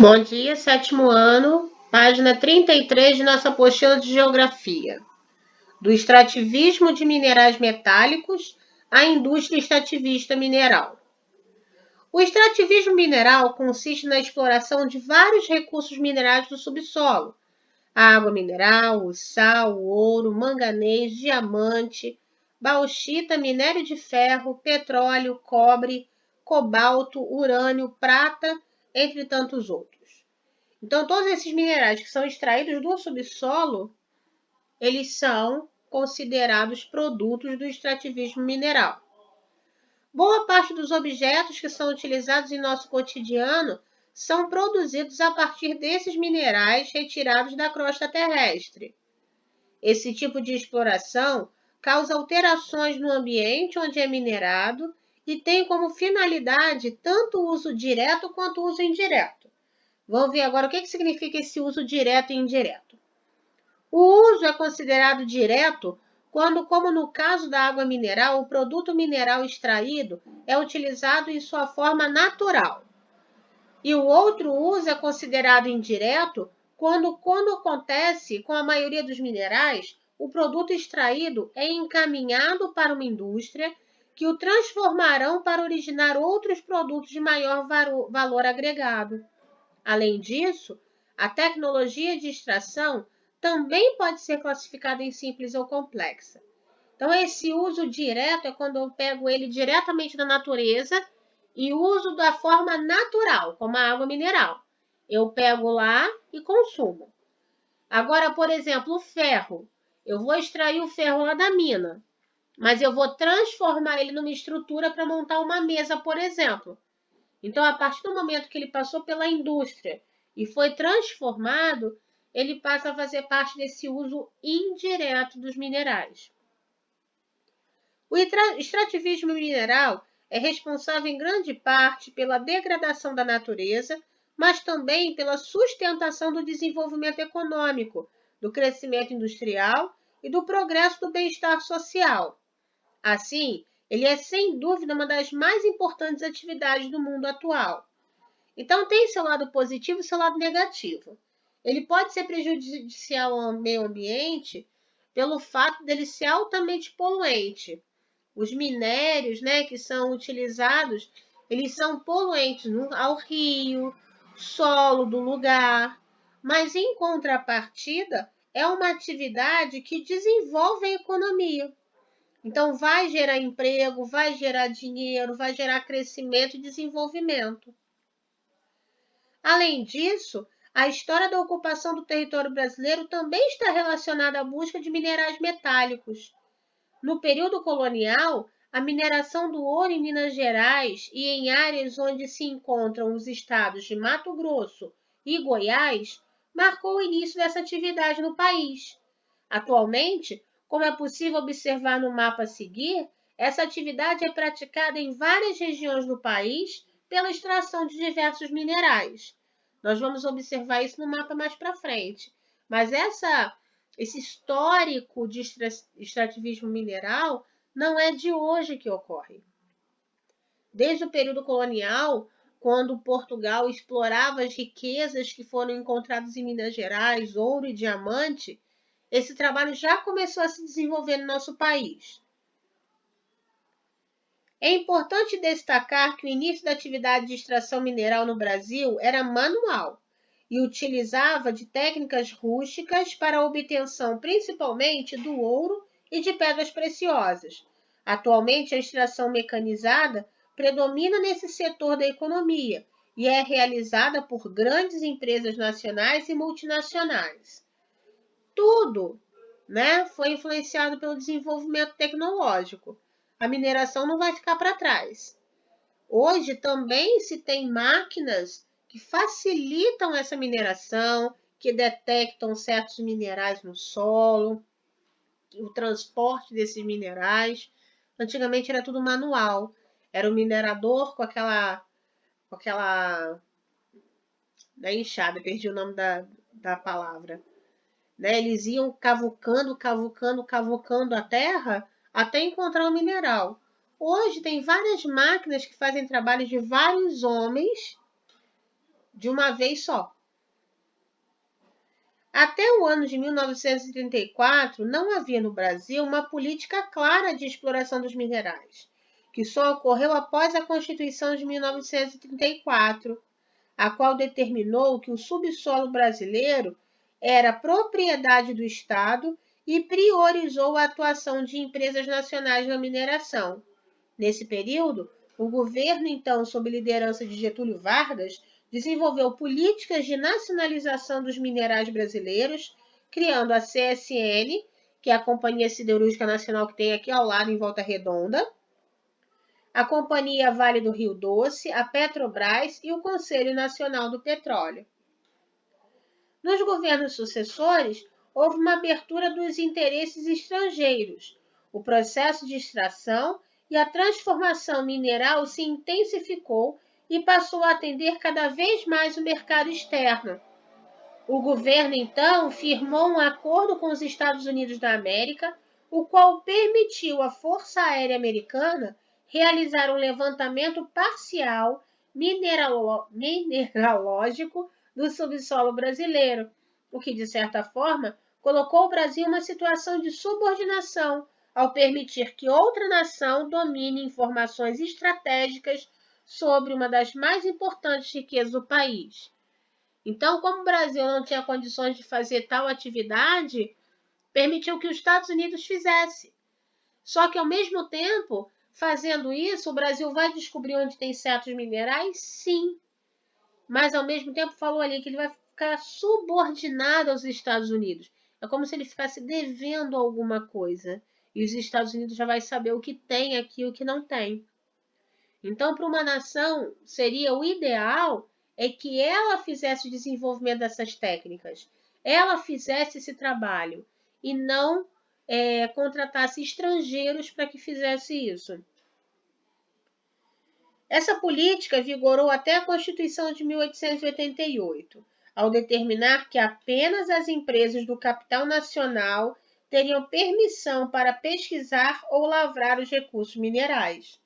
Bom dia, sétimo ano, página 33 de nossa apostila de Geografia. Do extrativismo de minerais metálicos à indústria extrativista mineral. O extrativismo mineral consiste na exploração de vários recursos minerais do subsolo. A água mineral, o sal, o ouro, manganês, diamante, bauxita, minério de ferro, petróleo, cobre, cobalto, urânio, prata, entre tantos outros. Então, todos esses minerais que são extraídos do subsolo, eles são considerados produtos do extrativismo mineral. Boa parte dos objetos que são utilizados em nosso cotidiano são produzidos a partir desses minerais retirados da crosta terrestre. Esse tipo de exploração causa alterações no ambiente onde é minerado e tem como finalidade tanto o uso direto quanto o uso indireto. Vamos ver agora o que significa esse uso direto e indireto. O uso é considerado direto quando, como no caso da água mineral, o produto mineral extraído é utilizado em sua forma natural. E o outro uso é considerado indireto quando acontece com a maioria dos minerais, o produto extraído é encaminhado para uma indústria que o transformarão para originar outros produtos de maior valor agregado. Além disso, a tecnologia de extração também pode ser classificada em simples ou complexa. Então, esse uso direto é quando eu pego ele diretamente da natureza e uso da forma natural, como a água mineral. Eu pego lá e consumo. Agora, por exemplo, o ferro. Eu vou extrair o ferro lá da mina, mas eu vou transformar ele numa estrutura para montar uma mesa, por exemplo. Então, a partir do momento que ele passou pela indústria e foi transformado, ele passa a fazer parte desse uso indireto dos minerais. O extrativismo mineral é responsável em grande parte pela degradação da natureza, mas também pela sustentação do desenvolvimento econômico, do crescimento industrial e do progresso do bem-estar social. Assim, ele é sem dúvida uma das mais importantes atividades do mundo atual. Então, tem seu lado positivo e seu lado negativo. Ele pode ser prejudicial ao meio ambiente pelo fato dele ser altamente poluente. Os minérios, que são utilizados, eles são poluentes ao rio, solo do lugar. Mas, em contrapartida, é uma atividade que desenvolve a economia. Então, vai gerar emprego, vai gerar dinheiro, vai gerar crescimento e desenvolvimento. Além disso, a história da ocupação do território brasileiro também está relacionada à busca de minerais metálicos. No período colonial, a mineração do ouro em Minas Gerais e em áreas onde se encontram os estados de Mato Grosso e Goiás marcou o início dessa atividade no país. Atualmente, como é possível observar no mapa a seguir, essa atividade é praticada em várias regiões do país pela extração de diversos minerais. Nós vamos observar isso no mapa mais para frente. Mas esse histórico de extrativismo mineral não é de hoje que ocorre. Desde o período colonial, quando Portugal explorava as riquezas que foram encontradas em Minas Gerais, ouro e diamante, esse trabalho já começou a se desenvolver no nosso país. É importante destacar que o início da atividade de extração mineral no Brasil era manual e utilizava de técnicas rústicas para a obtenção principalmente do ouro e de pedras preciosas. Atualmente, a extração mecanizada predomina nesse setor da economia e é realizada por grandes empresas nacionais e multinacionais. Tudo, foi influenciado pelo desenvolvimento tecnológico. A mineração não vai ficar para trás. Hoje também se tem máquinas que facilitam essa mineração, que detectam certos minerais no solo, o transporte desses minerais. Antigamente era tudo manual. Era o minerador com aquela enxada, perdi o nome da palavra. Eles iam cavucando a terra até encontrar o mineral. Hoje tem várias máquinas que fazem trabalhos de vários homens, de uma vez só. Até o ano de 1934, não havia no Brasil uma política clara de exploração dos minerais, que só ocorreu após a Constituição de 1934, a qual determinou que o subsolo brasileiro era propriedade do Estado e priorizou a atuação de empresas nacionais na mineração. Nesse período, o governo, então, sob liderança de Getúlio Vargas, desenvolveu políticas de nacionalização dos minerais brasileiros, criando a CSN, que é a Companhia Siderúrgica Nacional que tem aqui ao lado, em Volta Redonda, a Companhia Vale do Rio Doce, a Petrobras e o Conselho Nacional do Petróleo. Nos governos sucessores, houve uma abertura dos interesses estrangeiros. O processo de extração e a transformação mineral se intensificou e passou a atender cada vez mais o mercado externo. O governo, então, firmou um acordo com os Estados Unidos da América, o qual permitiu à Força Aérea Americana realizar um levantamento parcial mineralógico do subsolo brasileiro, o que, de certa forma, colocou o Brasil em uma situação de subordinação, ao permitir que outra nação domine informações estratégicas sobre uma das mais importantes riquezas do país. Então, como o Brasil não tinha condições de fazer tal atividade, permitiu que os Estados Unidos fizesse. Só que, ao mesmo tempo, fazendo isso, o Brasil vai descobrir onde tem certos minerais? Sim. Mas, ao mesmo tempo, falou ali que ele vai ficar subordinado aos Estados Unidos. É como se ele ficasse devendo alguma coisa. E os Estados Unidos já vai saber o que tem aqui e o que não tem. Então, para uma nação, seria o ideal é que ela fizesse o desenvolvimento dessas técnicas, ela fizesse esse trabalho e não contratasse estrangeiros para que fizesse isso. Essa política vigorou até a Constituição de 1888, ao determinar que apenas as empresas do capital nacional teriam permissão para pesquisar ou lavrar os recursos minerais.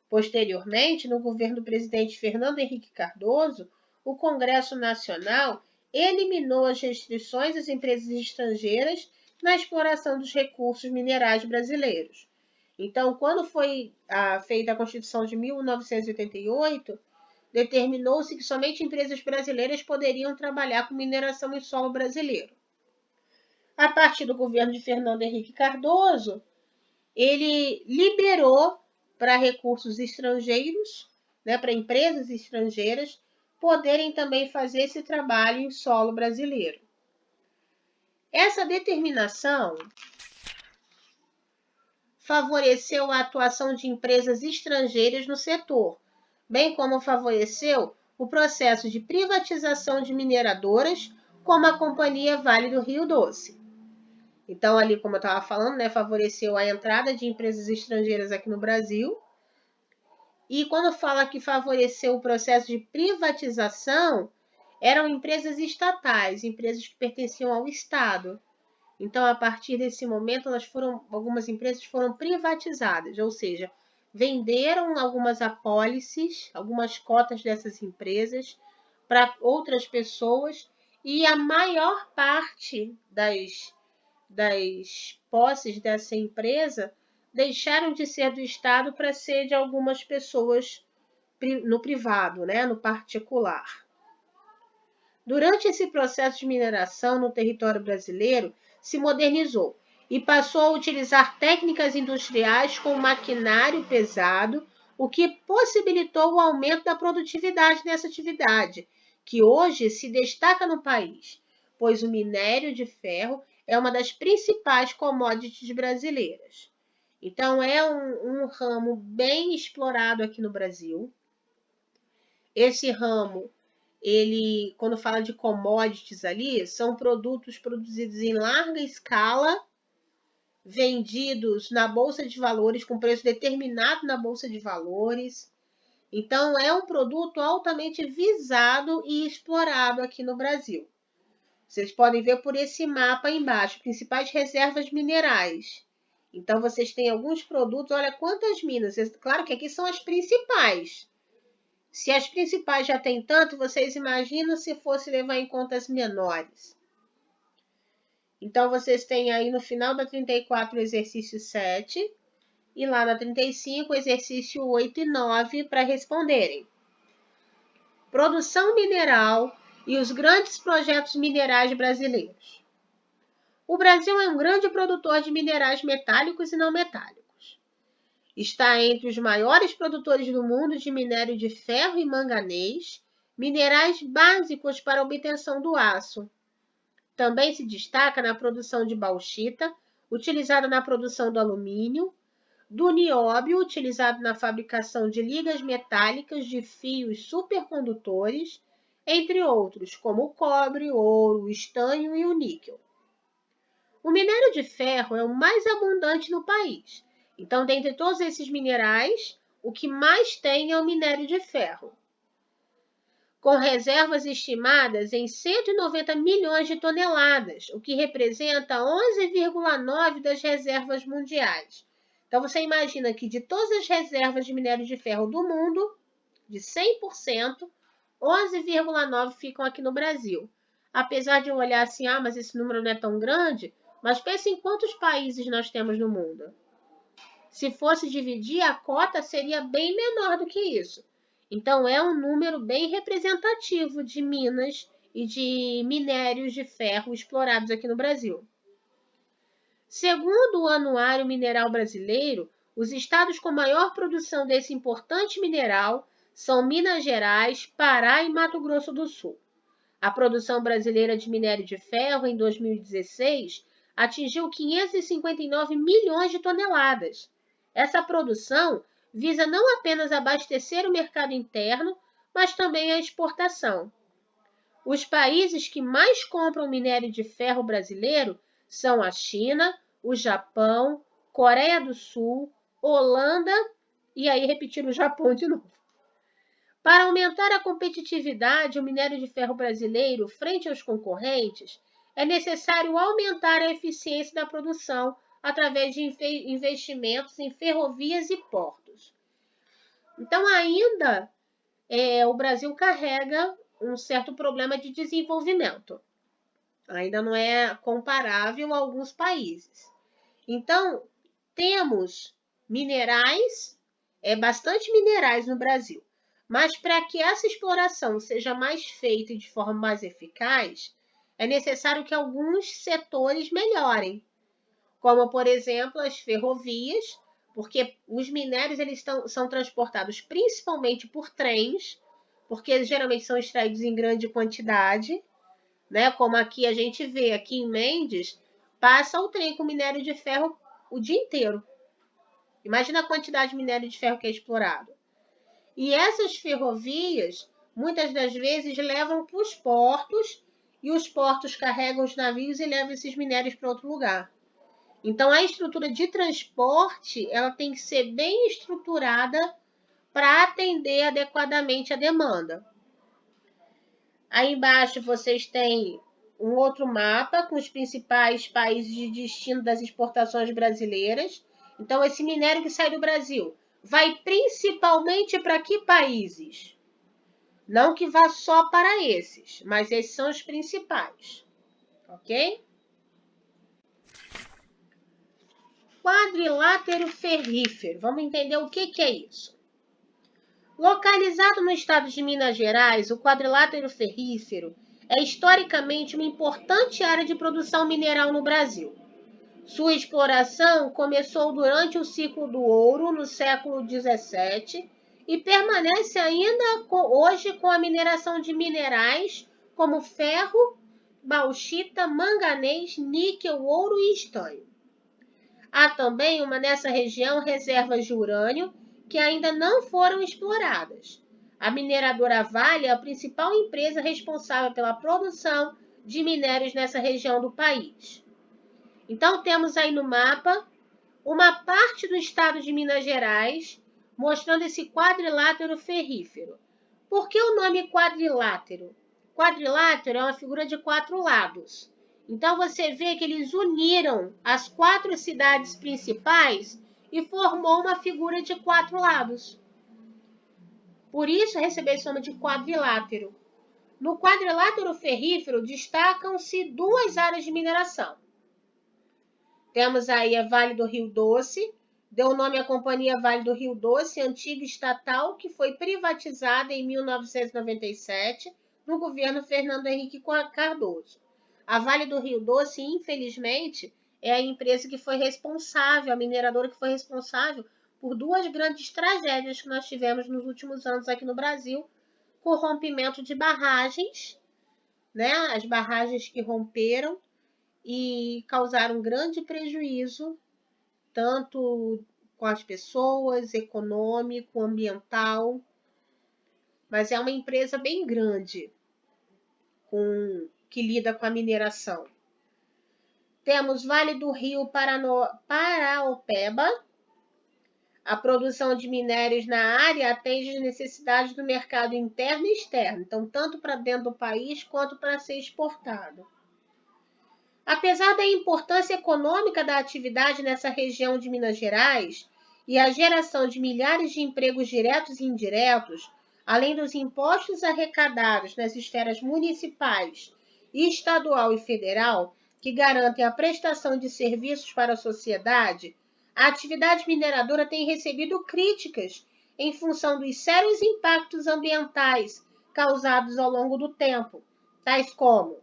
Posteriormente, no governo do presidente Fernando Henrique Cardoso, o Congresso Nacional eliminou as restrições às empresas estrangeiras na exploração dos recursos minerais brasileiros. Então, quando foi feita a Constituição de 1988, determinou-se que somente empresas brasileiras poderiam trabalhar com mineração em solo brasileiro. A partir do governo de Fernando Henrique Cardoso, ele liberou para recursos estrangeiros, para empresas estrangeiras, poderem também fazer esse trabalho em solo brasileiro. Essa determinação favoreceu a atuação de empresas estrangeiras no setor, bem como favoreceu o processo de privatização de mineradoras, como a Companhia Vale do Rio Doce. Então, ali, como eu estava falando, favoreceu a entrada de empresas estrangeiras aqui no Brasil. E quando fala que favoreceu o processo de privatização, eram empresas estatais, empresas que pertenciam ao Estado. Então, a partir desse momento, algumas empresas foram privatizadas, ou seja, venderam algumas apólices, algumas cotas dessas empresas para outras pessoas, e a maior parte das posses dessa empresa deixaram de ser do Estado para ser de algumas pessoas no privado, no particular. Durante esse processo de mineração no território brasileiro, se modernizou e passou a utilizar técnicas industriais com maquinário pesado, o que possibilitou o aumento da produtividade nessa atividade, que hoje se destaca no país, pois o minério de ferro é uma das principais commodities brasileiras. Então, é um ramo bem explorado aqui no Brasil. Esse ramo, quando fala de commodities ali, são produtos produzidos em larga escala, vendidos na Bolsa de Valores, com preço determinado na Bolsa de Valores. Então, é um produto altamente visado e explorado aqui no Brasil. Vocês podem ver por esse mapa aí embaixo, principais reservas minerais. Então, vocês têm alguns produtos, olha quantas minas. Claro que aqui são as principais. Se as principais já têm tanto, vocês imaginam se fosse levar em conta as menores. Então, vocês têm aí no final da 34 o exercício 7 e lá na 35 o exercício 8 e 9 para responderem. Produção mineral e os grandes projetos minerais brasileiros. O Brasil é um grande produtor de minerais metálicos e não metálicos. Está entre os maiores produtores do mundo de minério de ferro e manganês, minerais básicos para a obtenção do aço. Também se destaca na produção de bauxita, utilizada na produção do alumínio, do nióbio, utilizado na fabricação de ligas metálicas de fios supercondutores, entre outros, como o cobre, o ouro, o estanho e o níquel. O minério de ferro é o mais abundante no país. Então, dentre todos esses minerais, o que mais tem é o minério de ferro, com reservas estimadas em 190 milhões de toneladas, o que representa 11,9% das reservas mundiais. Então, você imagina que de todas as reservas de minério de ferro do mundo, de 100%, 11,9% ficam aqui no Brasil. Apesar de eu olhar assim, mas esse número não é tão grande, mas pense em quantos países nós temos no mundo. Se fosse dividir, a cota seria bem menor do que isso. Então, é um número bem representativo de minas e de minérios de ferro explorados aqui no Brasil. Segundo o Anuário Mineral Brasileiro, os estados com maior produção desse importante mineral são Minas Gerais, Pará e Mato Grosso do Sul. A produção brasileira de minério de ferro em 2016 atingiu 559 milhões de toneladas. Essa produção visa não apenas abastecer o mercado interno, mas também a exportação. Os países que mais compram minério de ferro brasileiro são a China, o Japão, Coreia do Sul, Holanda e aí repetir o Japão de novo. Para aumentar a competitividade do minério de ferro brasileiro frente aos concorrentes, é necessário aumentar a eficiência da produção através de investimentos em ferrovias e portos. Então, ainda o Brasil carrega um certo problema de desenvolvimento. Ainda não é comparável a alguns países. Então, temos minerais, bastante minerais no Brasil. Mas para que essa exploração seja mais feita de forma mais eficaz, é necessário que alguns setores melhorem, como, por exemplo, as ferrovias, porque os minérios são transportados principalmente por trens, porque geralmente são extraídos em grande quantidade, né? Como aqui a gente vê, aqui em Mendes, passa o trem com minério de ferro o dia inteiro. Imagina a quantidade de minério de ferro que é explorado. E essas ferrovias, muitas das vezes, levam para os portos, e os portos carregam os navios e levam esses minérios para outro lugar. Então, a estrutura de transporte ela tem que ser bem estruturada para atender adequadamente a demanda. Aí embaixo vocês têm um outro mapa com os principais países de destino das exportações brasileiras. Então, esse minério que sai do Brasil vai principalmente para que países? Não que vá só para esses, mas esses são os principais. Ok? Quadrilátero ferrífero. Vamos entender o que é isso. Localizado no estado de Minas Gerais, o quadrilátero ferrífero é historicamente uma importante área de produção mineral no Brasil. Sua exploração começou durante o ciclo do ouro, no século XVII, e permanece ainda hoje com a mineração de minerais como ferro, bauxita, manganês, níquel, ouro e estanho. Há também nessa região reservas de urânio que ainda não foram exploradas. A mineradora Vale é a principal empresa responsável pela produção de minérios nessa região do país. Então, temos aí no mapa uma parte do estado de Minas Gerais, mostrando esse quadrilátero ferrífero. Por que o nome quadrilátero? Quadrilátero é uma figura de 4 lados. Então, você vê que eles uniram as 4 cidades principais e formou uma figura de 4 lados. Por isso, recebeu esse nome de quadrilátero. No quadrilátero ferrífero, destacam-se duas áreas de mineração. Temos aí a Vale do Rio Doce, deu nome à Companhia Vale do Rio Doce, antiga estatal, que foi privatizada em 1997, no governo Fernando Henrique Cardoso. A Vale do Rio Doce, infelizmente, é a empresa que foi responsável, a mineradora que foi responsável por duas grandes tragédias que nós tivemos nos últimos anos aqui no Brasil, com o rompimento de barragens, né? As barragens que romperam e causaram grande prejuízo, tanto com as pessoas, econômico, ambiental, mas é uma empresa bem grande que lida com a mineração. Temos Vale do Rio Paraopeba. A produção de minérios na área atende às necessidades do mercado interno e externo, então tanto para dentro do país quanto para ser exportado. Apesar da importância econômica da atividade nessa região de Minas Gerais e a geração de milhares de empregos diretos e indiretos, além dos impostos arrecadados nas esferas municipais, estadual e federal, que garantem a prestação de serviços para a sociedade, a atividade mineradora tem recebido críticas em função dos sérios impactos ambientais causados ao longo do tempo, tais como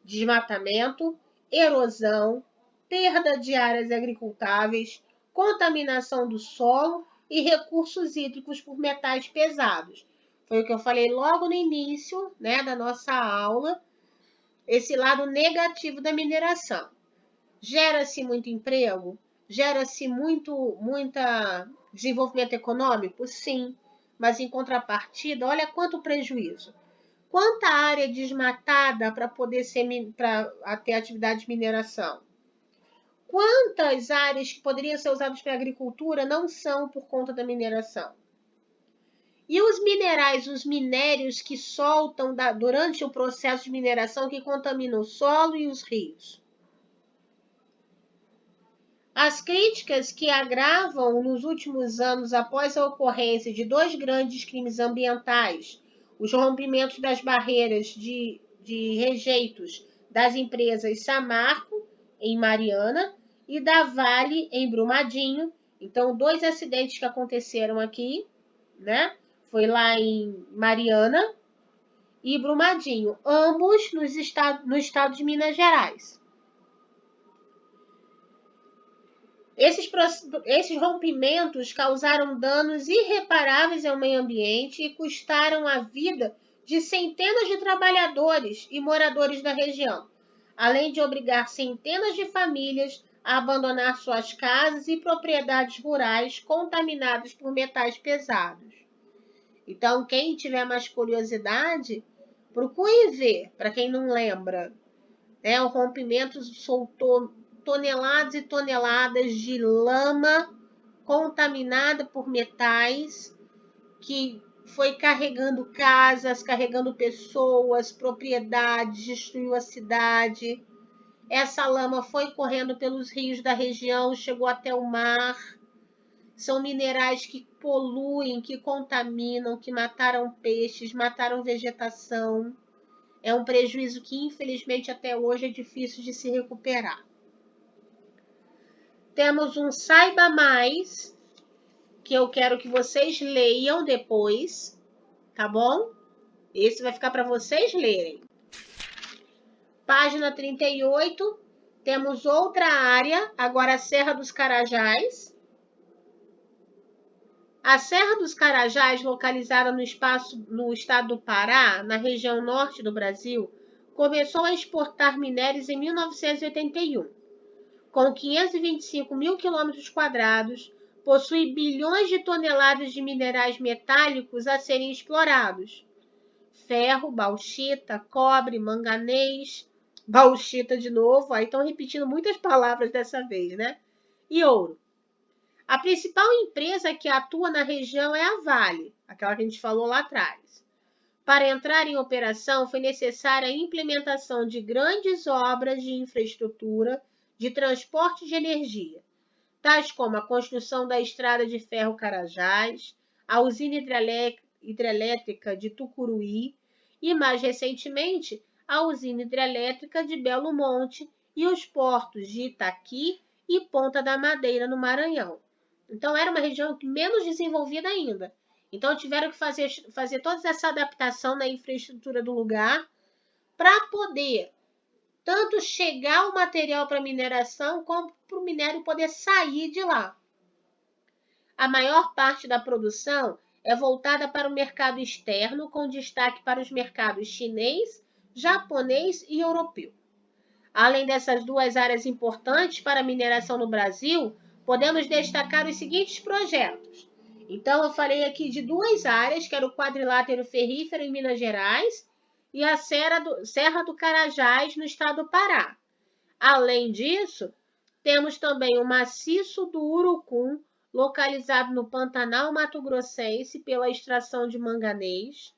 desmatamento, erosão, perda de áreas agricultáveis, contaminação do solo e recursos hídricos por metais pesados. Foi o que eu falei logo no início, né, da nossa aula, esse lado negativo da mineração. Gera-se muito emprego? Gera-se muito desenvolvimento econômico? Sim, mas em contrapartida, olha quanto prejuízo. Quanta área desmatada para poder ter atividade de mineração? Quantas áreas que poderiam ser usadas para agricultura não são por conta da mineração? E os minerais, os minérios que soltam durante o processo de mineração que contaminam o solo e os rios? As críticas que agravam nos últimos anos após a ocorrência de dois grandes crimes ambientais, os rompimentos das barreiras de rejeitos das empresas Samarco, em Mariana, e da Vale, em Brumadinho. Então, dois acidentes que aconteceram aqui, né? Foi lá em Mariana e Brumadinho, ambos no estado de Minas Gerais. Esses rompimentos causaram danos irreparáveis ao meio ambiente e custaram a vida de centenas de trabalhadores e moradores da região, além de obrigar centenas de famílias a abandonar suas casas e propriedades rurais contaminadas por metais pesados. Então, quem tiver mais curiosidade, procure ver, para quem não lembra, né, o rompimento soltou toneladas e toneladas de lama contaminada por metais, que foi carregando casas, carregando pessoas, propriedades, destruiu a cidade. Essa lama foi correndo pelos rios da região, chegou até o mar. São minerais que poluem, que contaminam, que mataram peixes, mataram vegetação. É um prejuízo que, infelizmente, até hoje é difícil de se recuperar. Temos um Saiba Mais, que eu quero que vocês leiam depois, tá bom? Esse vai ficar para vocês lerem. Página 38, temos outra área, agora a Serra dos Carajás. A Serra dos Carajás, localizada no estado do Pará, na região norte do Brasil, começou a exportar minérios em 1981. Com 525 mil quilômetros quadrados, possui bilhões de toneladas de minerais metálicos a serem explorados. Ferro, bauxita, cobre, manganês, bauxita de novo, aí estão repetindo muitas palavras dessa vez, né? E ouro. A principal empresa que atua na região é a Vale, aquela que a gente falou lá atrás. Para entrar em operação, foi necessária a implementação de grandes obras de infraestrutura de transporte de energia, tais como a construção da estrada de ferro Carajás, a usina hidrelétrica de Tucuruí e, mais recentemente, a usina hidrelétrica de Belo Monte e os portos de Itaqui e Ponta da Madeira, no Maranhão. Então, era uma região menos desenvolvida ainda. Então, tiveram que fazer toda essa adaptação na infraestrutura do lugar para poder tanto chegar o material para mineração, como para o minério poder sair de lá. A maior parte da produção é voltada para o mercado externo, com destaque para os mercados chinês, japonês e europeu. Além dessas duas áreas importantes para a mineração no Brasil, podemos destacar os seguintes projetos. Então, eu falei aqui de duas áreas, que era o quadrilátero ferrífero em Minas Gerais e a Serra do Carajás, no estado do Pará. Além disso, temos também o maciço do Urucum, localizado no Pantanal Mato-Grossense, pela extração de manganês,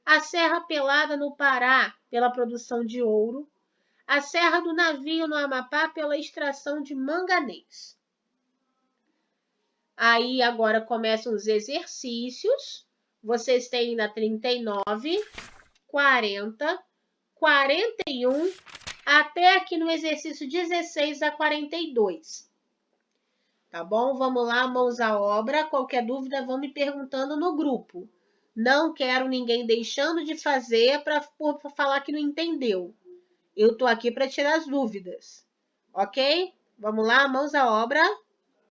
a Serra Pelada, no Pará, pela produção de ouro, a Serra do Navio, no Amapá, pela extração de manganês. Aí agora começam os exercícios. Vocês têm ainda 39, 40, 41, até aqui no exercício 16 a 42. Tá bom? Vamos lá, mãos à obra. Qualquer dúvida, vão me perguntando no grupo. Não quero ninguém deixando de fazer para falar que não entendeu. Eu tô aqui para tirar as dúvidas. Ok? Vamos lá, mãos à obra.